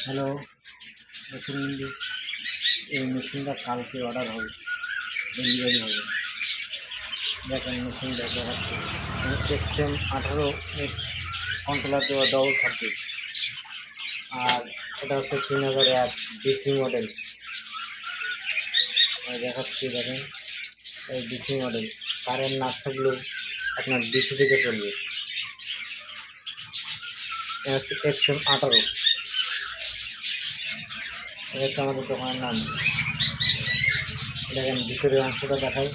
Hello machine বন্ধু, এই মেশিনটা কালকে অর্ডার হবে, ডেলিভারি হবে। দেখেন মেশিনটা দেখাচ্ছে এক্সএম 18 কন্ট্রোলার দেওয়া ডবল সার্কিট, আর এটা হচ্ছে 3001 ডিসি মডেল। দেখাচ্ছি দেখেন, এই ডিসি মডেল কারেন্ট না থাকলেও আপনার ডিসি থেকে চলবে। এটা হচ্ছে এক্সএম 18, এটা হচ্ছে আমাদের দোকানের নাম। দেখেন ভিতরের অংশটা দেখাই।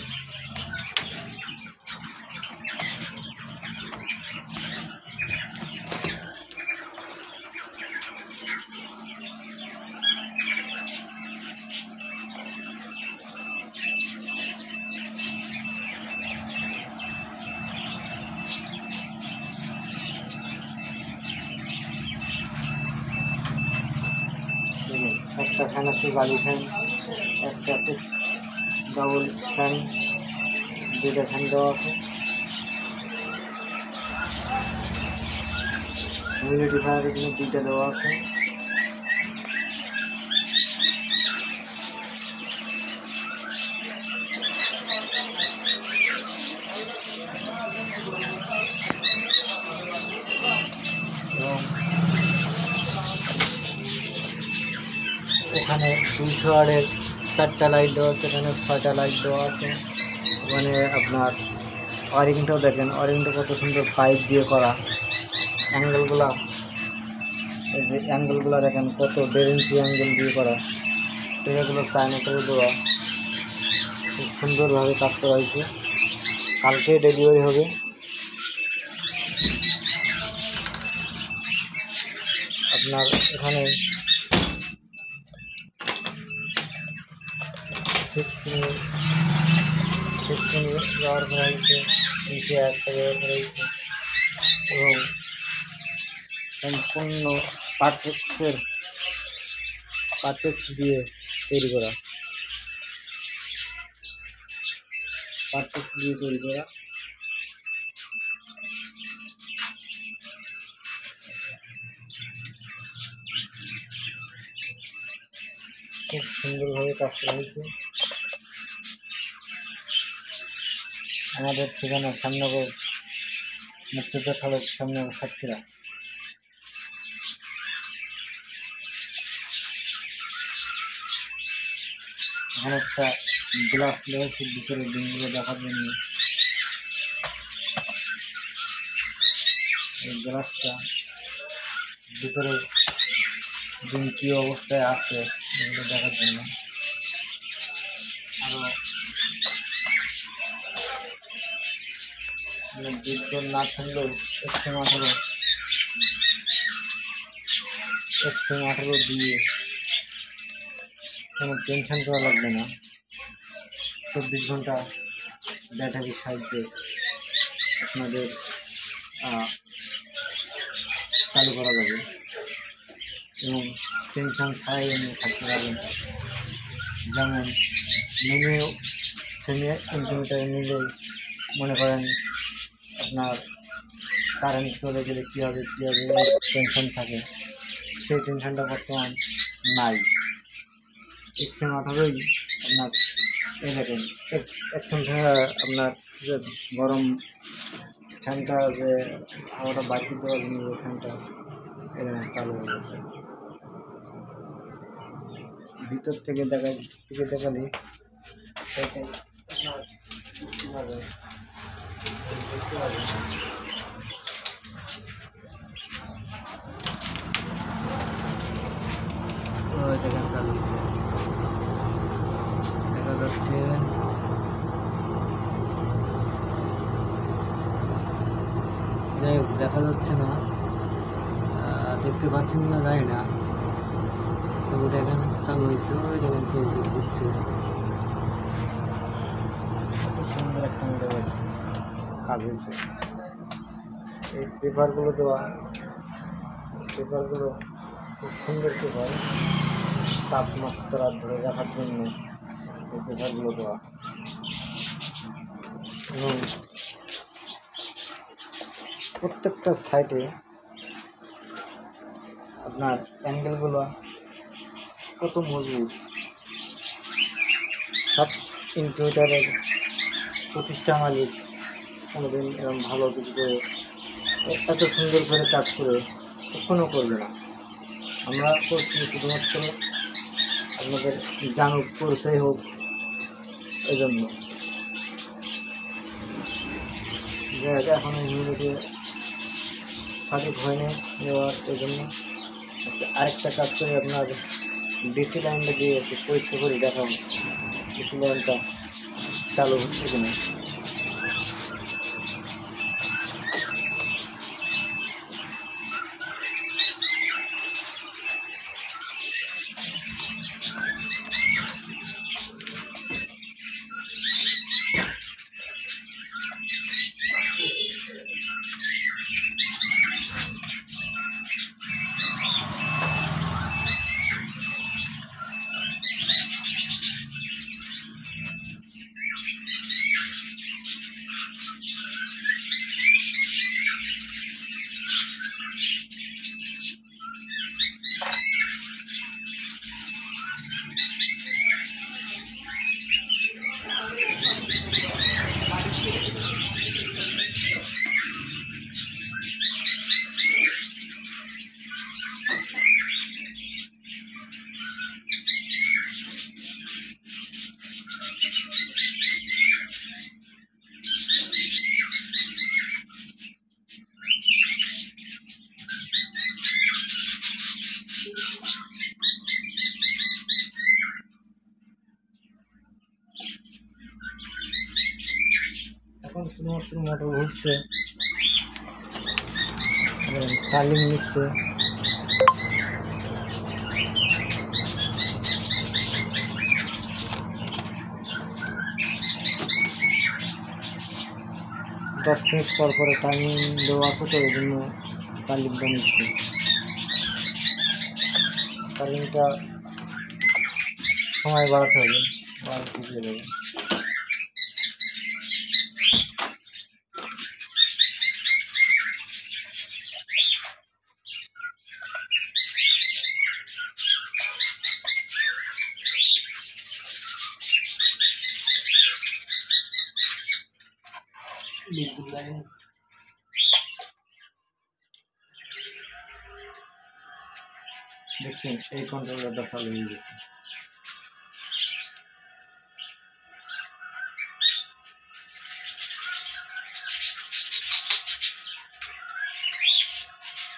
একটা ফ্যান আছে জালি ফ্যান, একটা আছে ডাবল ফ্যান, দুইটা ফ্যান দেওয়া আছে। হুমিডিফায়ারের জন্য দুইটা দেওয়া আছে। এবং ওখানে 200 ওয়াটের 4টা লাইট দেওয়া আছে, এখানে 6টা লাইট দেওয়া আছে। ওখানে আপনার ওয়ারিংটাও দেখেন, ওয়ারিংটা কত সুন্দর পাইপ দিয়ে করা। অ্যাঙ্গেলগুলা, এই যে অ্যাঙ্গেলগুলো দেখেন কত 1.5 ইঞ্চি অ্যাঙ্গেল দিয়ে করা। এগুলো চায়না করে দেওয়া, খুব সুন্দরভাবে কাজ করা হয়েছে। কালকে ডেলিভারি হবে। আপনার এখানে সিক্সটিন ব্যবহার করা হয়েছে, নিচে একটা ব্যবহার করা হয়েছে এবং সম্পূর্ণ পার্টেক্স দিয়ে তৈরি করা, খুব সুন্দরভাবে কাজ করা হয়েছে। আমাদের ঠিকানা শ্যামনগর, মুক্তিযোদ্ধা সড়ক, শ্যামনগর, সাতক্ষীরা। এখানে একটা গ্লাস রয়েছে ভিতরে ডিমগুলো দেখার জন্য। এই গ্লাসটা ভিতরে ডিম কী অবস্থায় আছে এগুলো দেখার জন্য। আরও বিদ্যুৎ না থাকলেও এক্সএম 18 দিয়ে কোনো টেনশন করা লাগবে না। 24 ঘন্টা ব্যাটারির সাহায্যে আপনাদের চালু করা যাবে এবং টেনশন ছাড়াই আপনি থাকতে পারবেন। যেমন সেমি ইনভার্টারে নিলেই মনে করেন আপনার কারেন্ট চলে গেলে কী হবে টেনশন থাকে, সেই টেনশনটা বর্তমান নাই। এক্সএম 18 আপনার এই দেখেন এক্সএম আপনার যে গরম ফ্যানটা, যে হাওয়াটা বাকি দেওয়ার জন্য যে ফ্যানটা এখানে চালু হয়ে গেছে। ভিতর থেকে দেখালে সেটাই আপনার দেখতে পাবেন। দেখেন চালু হয়েছে, দেখা যাচ্ছে। যাই হোক, দেখা যাচ্ছে না, দেখতে পাচ্ছেন না জানি না, তবু দেখেন চালু হয়েছে। ওই দেখেন চলছে, ঘুরছে। কত সুন্দর একটা মোটামুটি কাজ হয়েছে। এই পেপারগুলো দেওয়া, পেপারগুলো খুব সুন্দর পেপার, তাপমাত্রা ধরে রাখার জন্য এই পেপারগুলো দেওয়া। এবং প্রত্যেকটা সাইটে আপনার অ্যাঙ্গেলগুলো কত মজবুত। সব ইনকিউবেটারের প্রতিষ্ঠা মালিক কোনোদিন এরকম ভালো কিছু করে এত সুন্দর করে কাজ করে কখনো করবে না। আমরা করছি শুধুমাত্র আপনাদের জানুক, পরিচয় হোক, এই জন্য। এখন ইউনিটে সঠিক হয়নি নেওয়ার, এই জন্য আরেকটা কাজ করে আপনার ডিসি লাইনটা দিয়ে একটু পরীক্ষা করে দেখাবো ডিসি লাইনটা চালু হচ্ছে কিনা। এখন শুধুমাত্র মোটর ঘুরছে, টার্লিং নিচ্ছে। দশ মিনিট পর পরে টার্লিং দেওয়া আছে, তো এই জন্য টার্লিংটা নিচ্ছে। টার্লিংটা সময় বাড়াতে হবে, বাড়াতে হবে। দেখছেন এই কন্ট্রোলারটা চালু হয়ে গেছে।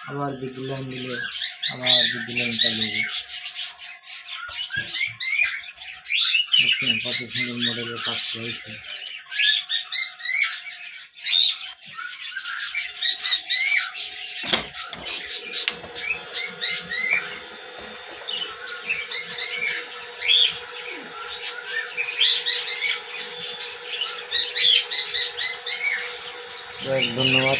আবার বিদ্যুৎ লাইন দিলে আবার বিদ্যুৎ লাইন চালু হবে। দেখছেন কত সুন্দর মডেলের কাজ রয়েছে। ধন্যবাদ।